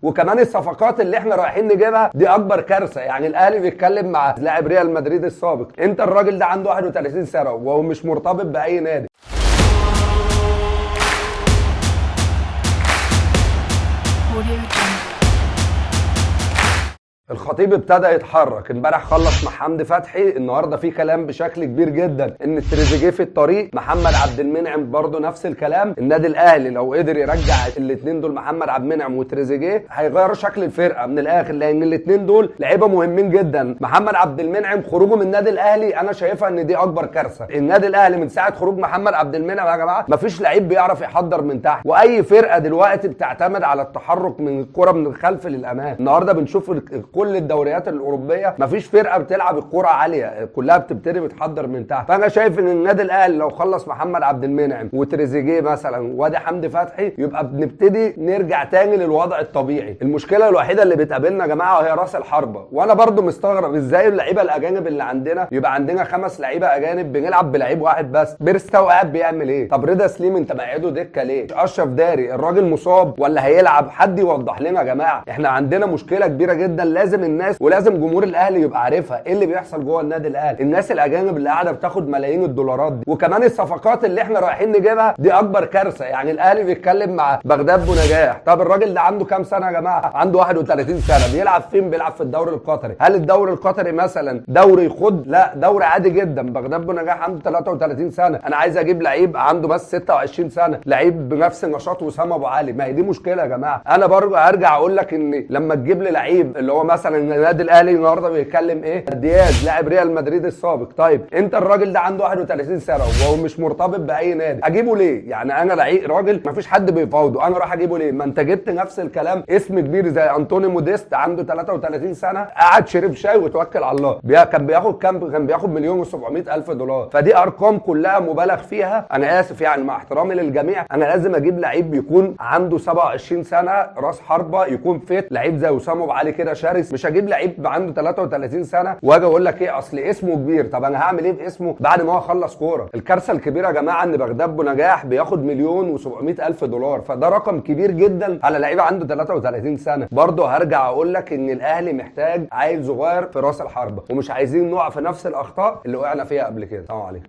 وكمان الصفقات اللي احنا رايحين نجيبها دي اكبر كارثه. يعني الاهلي بيتكلم مع لاعب ريال مدريد السابق، انت الراجل ده عنده 31 سنه وهو مش مرتبط باي نادي. الخطيب ابتدى يتحرك، امبارح خلص مع حمدي فتحي، النهارده في كلام بشكل كبير جدا ان تريزيجيه في الطريق، محمد عبد المنعم برضه نفس الكلام. النادي الاهلي لو قدر يرجع الاثنين دول محمد عبد المنعم وتريزيجيه هيغيروا شكل الفرقه من الاخر، لان الاثنين دول لعيبه مهمين جدا. محمد عبد المنعم خروجه من النادي الاهلي انا شايفها ان دي اكبر كارثه. النادي الاهلي من ساعه خروج محمد عبد المنعم يا جماعه مفيش لعيب بيعرف يحضر من تحت، واي فرقه دلوقتي بتعتمد على التحرك من الكره من الخلف للامام. النهارده بنشوف كل الدوريات الاوروبيه مفيش فرقه بتلعب الكره عاليه، كلها بتبتدي بتحضر من تحت. فانا شايف ان النادي الاهلي لو خلص محمد عبد المنعم وتريزيجيه مثلا وادي حمدي فتحي يبقى بنبتدي نرجع تاني للوضع الطبيعي. المشكله الوحيده اللي بتقابلنا يا جماعه هي راس الحربه، وانا برضو مستغرب ازاي اللعيبه الاجانب اللي عندنا يبقى عندنا 5 لعيبه اجانب بنلعب بلعيب واحد بس. بيرستاو قاعد بيعمل ايه؟ طب رضا سليم انت مقعده دكه ليه؟ اشرف داري الراجل مصاب ولا هيلعب؟ حد يوضح لنا يا جماعه. احنا عندنا مشكله كبيره جدا، لازم الناس ولازم جمهور الاهلي يبقى عارفها ايه اللي بيحصل جوه النادي الاهلي. الناس الاجانب اللي قاعده بتاخد ملايين الدولارات دي، وكمان الصفقات اللي احنا رايحين نجيبها دي اكبر كارثه. يعني الاهلي بيتكلم مع بغداد بنجاح، طب الراجل ده عنده كام سنه يا جماعه؟ عنده 31 سنه، بيلعب فين؟ بيلعب في الدوري القطري. هل الدوري القطري مثلا دوري يخد؟ لا، دوري عادي جدا. بغداد بنجاح عنده 33 سنه، انا عايز اجيب لعيب عنده بس 26 سنه، لعيب بنفس نشاط وسام ابو علي. ما هي دي مشكله يا جماعه. انا برضه هرجع اقول لك ان لما تجيب لي لعيب اللي هو مثلا النادي الاهلي النهارده بيتكلم ايه؟ دياز لاعب ريال مدريد السابق، طيب انت الراجل ده عنده 31 سنه وهو مش مرتبط باي نادي، اجيبه ليه؟ يعني انا لعيب راجل مفيش حد بيفاوضه، انا اروح اجيبه ليه؟ ما انت جبت نفس الكلام اسم كبير زي انطوني موديست عنده 33 سنه، قعد شرب شاي وتوكل على الله. كان بياخد كام؟ كان بياخد $1,700,000. فدي ارقام كلها مبالغ فيها. انا اسف يعني مع احترامي للجميع، انا لازم اجيب لعيب يكون عنده 27 سنه راس حربه، يكون فيت، لعيب زي وسام ابو علي كده شرس. مش هجيب لعيب عنده 33 سنه واجي اقول لك ايه اصل اسمه كبير. طب انا هعمل ايه باسمه بعد ما هو خلص كوره؟ الكارثه الكبيره يا جماعه ان بغداد بنجاح بياخد $1,700,000، فده رقم كبير جدا على لعيب عنده 33 سنه. برضه هرجع اقول لك ان الاهلي محتاج عيل صغير في راس الحربه، ومش عايزين نقع في نفس الاخطاء اللي وقعنا فيها قبل كده. السلام عليكم.